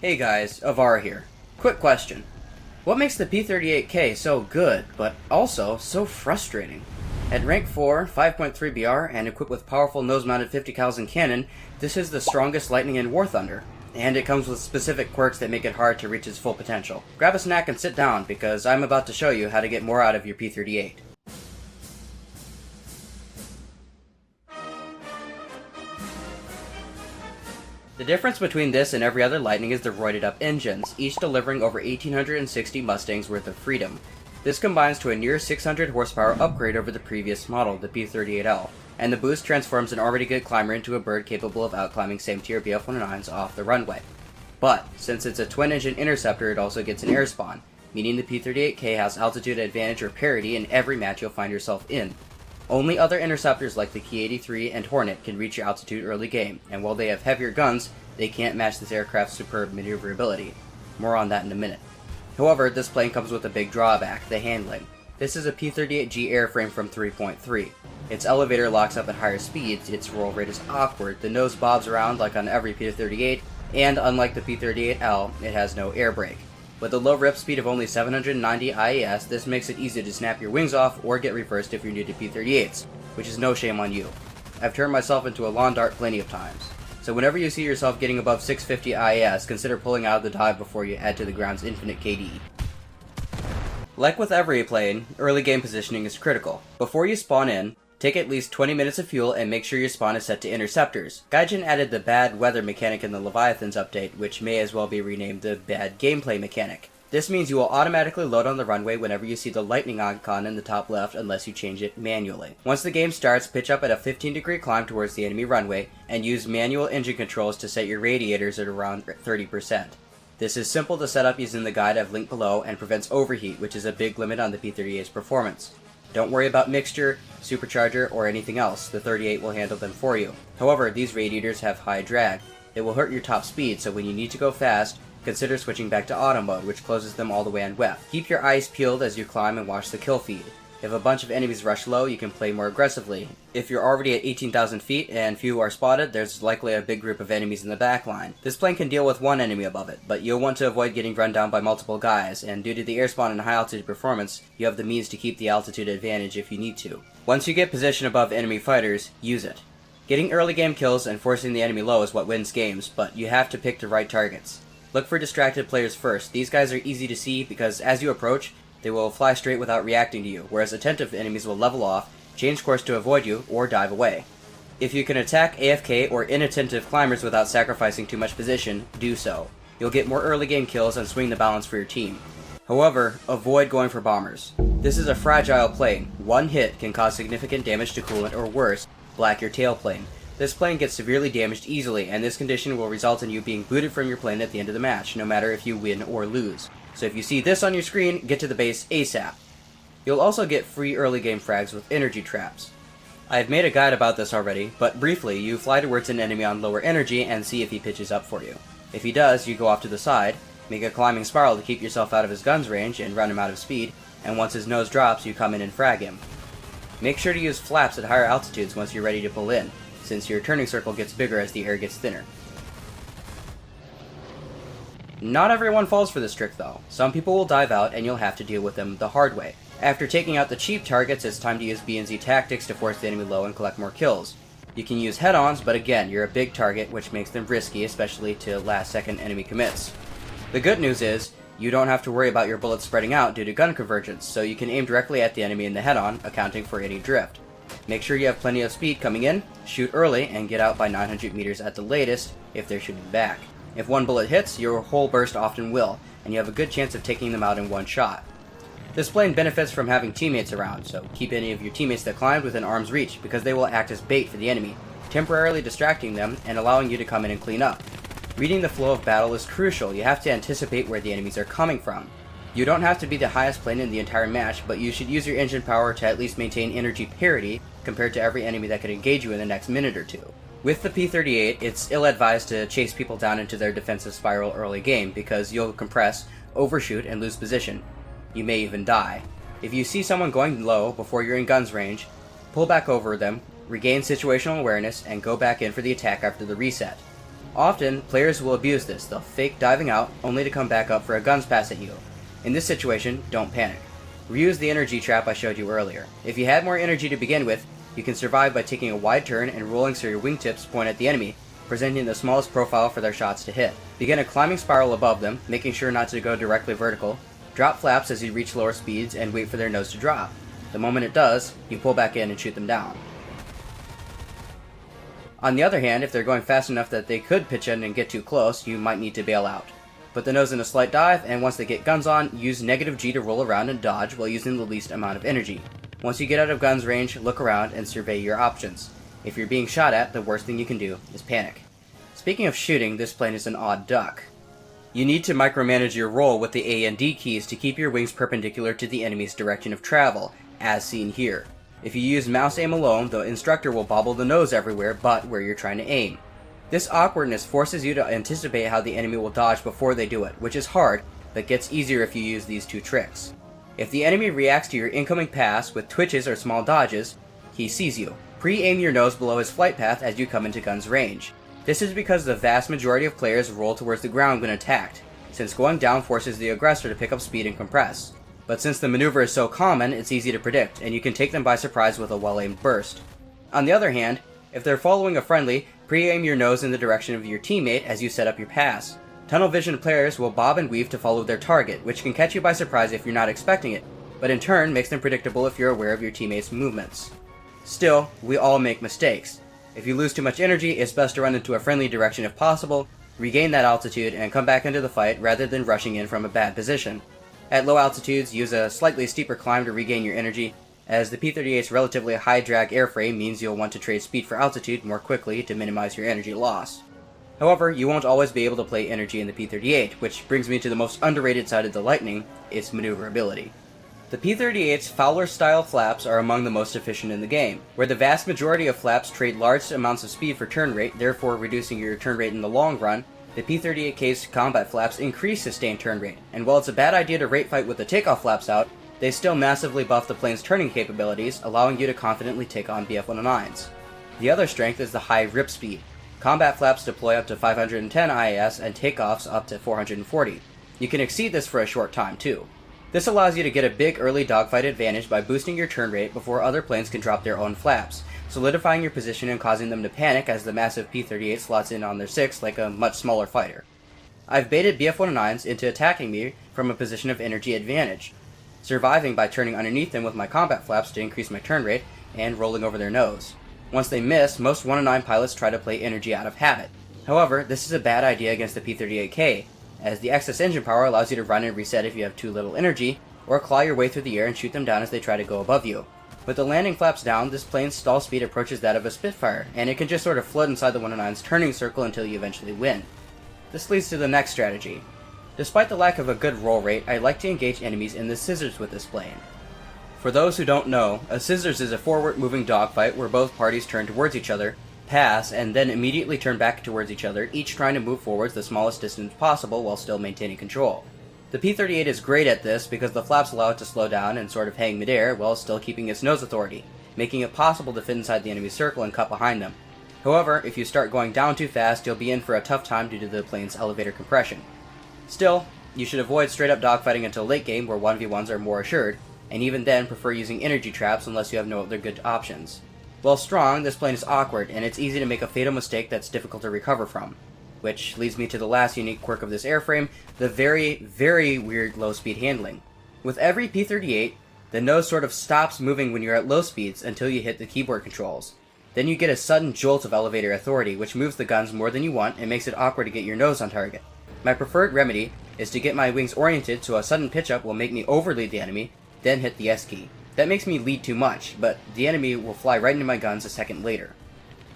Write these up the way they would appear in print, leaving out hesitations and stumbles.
Hey guys, Avar here. Quick question. What makes the P-38K so good, but also so frustrating? At rank 4, 5.3 BR, and equipped with powerful nose-mounted 50 cal cannon, this is the strongest lightning in War Thunder, and it comes with specific quirks that make it hard to reach its full potential. Grab a snack and sit down, because I'm about to show you how to get more out of your P-38. The difference between this and every other Lightning is the roided up engines, each delivering over 1860 Mustangs worth of freedom. This combines to a near 600 horsepower upgrade over the previous model, the P-38L, and the boost transforms an already good climber into a bird capable of outclimbing same tier BF-109s off the runway. But, since it's a twin-engine interceptor, it also gets an air spawn, meaning the P-38K has altitude advantage or parity in every match you'll find yourself in. Only other interceptors like the Ki-83 and Hornet can reach your altitude early game, and while they have heavier guns, they can't match this aircraft's superb maneuverability. More on that in a minute. However, this plane comes with a big drawback, the handling. This is a P-38G airframe from 3.3. Its elevator locks up at higher speeds, its roll rate is awkward, the nose bobs around like on every P-38, and unlike the P-38L, it has no air brake. With a low rip speed of only 790 IAS, this makes it easy to snap your wings off or get reversed if you're new to P-38s, which is no shame on you. I've turned myself into a lawn dart plenty of times. So whenever you see yourself getting above 650 IAS, consider pulling out of the dive before you add to the ground's infinite KD. Like with every plane, early game positioning is critical. Before you spawn in, take at least 20 minutes of fuel and make sure your spawn is set to interceptors. Gaijin added the bad weather mechanic in the Leviathans update, which may as well be renamed the bad gameplay mechanic. This means you will automatically load on the runway whenever you see the lightning icon in the top left unless you change it manually. Once the game starts, pitch up at a 15-degree climb towards the enemy runway and use manual engine controls to set your radiators at around 30%. This is simple to set up using the guide I've linked below and prevents overheat, which is a big limit on the P-38's performance. Don't worry about mixture, supercharger, or anything else, the 38 will handle them for you. However, these radiators have high drag. It will hurt your top speed, so when you need to go fast, consider switching back to auto mode, which closes them all the way on wet. Keep your eyes peeled as you climb and watch the kill feed. If a bunch of enemies rush low, you can play more aggressively. If you're already at 18,000 feet and few are spotted, there's likely a big group of enemies in the back line. This plane can deal with one enemy above it, but you'll want to avoid getting run down by multiple guys, and due to the airspawn and high altitude performance, you have the means to keep the altitude advantage if you need to. Once you get position above enemy fighters, use it. Getting early game kills and forcing the enemy low is what wins games, but you have to pick the right targets. Look for distracted players first. These guys are easy to see because as you approach, they will fly straight without reacting to you, whereas attentive enemies will level off, change course to avoid you, or dive away. If you can attack AFK or inattentive climbers without sacrificing too much position, do so. You'll get more early game kills and swing the balance for your team. However, avoid going for bombers. This is a fragile plane. One hit can cause significant damage to coolant or worse, black your tailplane. This plane gets severely damaged easily, and this condition will result in you being booted from your plane at the end of the match, no matter if you win or lose. So if you see this on your screen, get to the base ASAP. You'll also get free early game frags with energy traps. I've made a guide about this already, but briefly, you fly towards an enemy on lower energy and see if he pitches up for you. If he does, you go off to the side, make a climbing spiral to keep yourself out of his gun's range and run him out of speed, and once his nose drops, you come in and frag him. Make sure to use flaps at higher altitudes once you're ready to pull in, since your turning circle gets bigger as the air gets thinner. Not everyone falls for this trick though. Some people will dive out and you'll have to deal with them the hard way. After taking out the cheap targets, it's time to use B&Z tactics to force the enemy low and collect more kills. You can use head-ons, but again, you're a big target, which makes them risky, especially to last-second enemy commits. The good news is, you don't have to worry about your bullets spreading out due to gun convergence, so you can aim directly at the enemy in the head-on, accounting for any drift. Make sure you have plenty of speed coming in, shoot early, and get out by 900 meters at the latest if they're shooting back. If one bullet hits, your whole burst often will, and you have a good chance of taking them out in one shot. This plane benefits from having teammates around, so keep any of your teammates that climbed within arm's reach because they will act as bait for the enemy, temporarily distracting them and allowing you to come in and clean up. Reading the flow of battle is crucial. You have to anticipate where the enemies are coming from. You don't have to be the highest plane in the entire match, but you should use your engine power to at least maintain energy parity compared to every enemy that could engage you in the next minute or two. With the P-38, it's ill-advised to chase people down into their defensive spiral early game because you'll compress, overshoot, and lose position. You may even die. If you see someone going low before you're in guns range, pull back over them, regain situational awareness, and go back in for the attack after the reset. Often, players will abuse this. They'll fake diving out, only to come back up for a guns pass at you. In this situation, don't panic. Reuse the energy trap I showed you earlier. If you had more energy to begin with, you can survive by taking a wide turn and rolling so your wingtips point at the enemy, presenting the smallest profile for their shots to hit. Begin a climbing spiral above them, making sure not to go directly vertical. Drop flaps as you reach lower speeds and wait for their nose to drop. The moment it does, you pull back in and shoot them down. On the other hand, if they're going fast enough that they could pitch in and get too close, you might need to bail out. Put the nose in a slight dive, and once they get guns on, use negative G to roll around and dodge while using the least amount of energy. Once you get out of guns range, look around and survey your options. If you're being shot at, the worst thing you can do is panic. Speaking of shooting, this plane is an odd duck. You need to micromanage your roll with the A and D keys to keep your wings perpendicular to the enemy's direction of travel, as seen here. If you use mouse aim alone, the instructor will bobble the nose everywhere but where you're trying to aim. This awkwardness forces you to anticipate how the enemy will dodge before they do it, which is hard, but gets easier if you use these two tricks. If the enemy reacts to your incoming pass with twitches or small dodges, he sees you. Pre-aim your nose below his flight path as you come into guns range. This is because the vast majority of players roll towards the ground when attacked, since going down forces the aggressor to pick up speed and compress. But since the maneuver is so common, it's easy to predict, and you can take them by surprise with a well-aimed burst. On the other hand, if they're following a friendly, pre-aim your nose in the direction of your teammate as you set up your pass. Tunnel vision players will bob and weave to follow their target, which can catch you by surprise if you're not expecting it, but in turn makes them predictable if you're aware of your teammates' movements. Still, we all make mistakes. If you lose too much energy, it's best to run into a friendly direction if possible, regain that altitude, and come back into the fight rather than rushing in from a bad position. At low altitudes, use a slightly steeper climb to regain your energy, as the P-38's relatively high drag airframe means you'll want to trade speed for altitude more quickly to minimize your energy loss. However, you won't always be able to play energy in the P-38, which brings me to the most underrated side of the Lightning, its maneuverability. The P-38's Fowler-style flaps are among the most efficient in the game, where the vast majority of flaps trade large amounts of speed for turn rate, therefore reducing your turn rate in the long run. The P-38K's combat flaps increase sustained turn rate, and while it's a bad idea to rate fight with the takeoff flaps out, they still massively buff the plane's turning capabilities, allowing you to confidently take on BF-109s. The other strength is the high rip speed. Combat flaps deploy up to 510 IAS and takeoffs up to 440. You can exceed this for a short time too. This allows you to get a big early dogfight advantage by boosting your turn rate before other planes can drop their own flaps, solidifying your position and causing them to panic as the massive P-38 slots in on their 6 like a much smaller fighter. I've baited BF-109s into attacking me from a position of energy advantage, surviving by turning underneath them with my combat flaps to increase my turn rate and rolling over their nose. Once they miss, most 109 pilots try to play energy out of habit. However, this is a bad idea against the P-38K, as the excess engine power allows you to run and reset if you have too little energy, or claw your way through the air and shoot them down as they try to go above you. With the landing flaps down, this plane's stall speed approaches that of a Spitfire, and it can just sort of float inside the 109's turning circle until you eventually win. This leads to the next strategy. Despite the lack of a good roll rate, I like to engage enemies in the scissors with this plane. For those who don't know, a scissors is a forward-moving dogfight where both parties turn towards each other, pass, and then immediately turn back towards each other, each trying to move forwards the smallest distance possible while still maintaining control. The P-38 is great at this because the flaps allow it to slow down and sort of hang midair while still keeping its nose authority, making it possible to fit inside the enemy's circle and cut behind them. However, if you start going down too fast, you'll be in for a tough time due to the plane's elevator compression. Still, you should avoid straight-up dogfighting until late game where 1v1s are more assured, and even then prefer using energy traps unless you have no other good options. While strong, this plane is awkward, and it's easy to make a fatal mistake that's difficult to recover from. Which leads me to the last unique quirk of this airframe, the very, very weird low-speed handling. With every P-38, the nose sort of stops moving when you're at low speeds until you hit the keyboard controls. Then you get a sudden jolt of elevator authority, which moves the guns more than you want and makes it awkward to get your nose on target. My preferred remedy is to get my wings oriented so a sudden pitch-up will make me overlead the enemy, then hit the S key. That makes me lead too much, but the enemy will fly right into my guns a second later.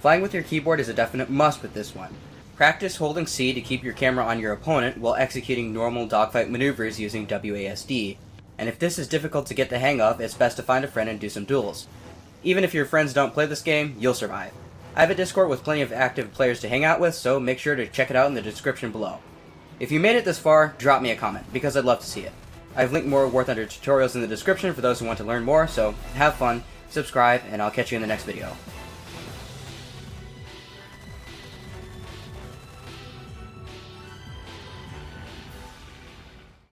Flying with your keyboard is a definite must with this one. Practice holding C to keep your camera on your opponent while executing normal dogfight maneuvers using WASD, and if this is difficult to get the hang of, it's best to find a friend and do some duels. Even if your friends don't play this game, you'll survive. I have a Discord with plenty of active players to hang out with, so make sure to check it out in the description below. If you made it this far, drop me a comment, because I'd love to see it. I've linked more War Thunder tutorials in the description for those who want to learn more, so have fun, subscribe, and I'll catch you in the next video.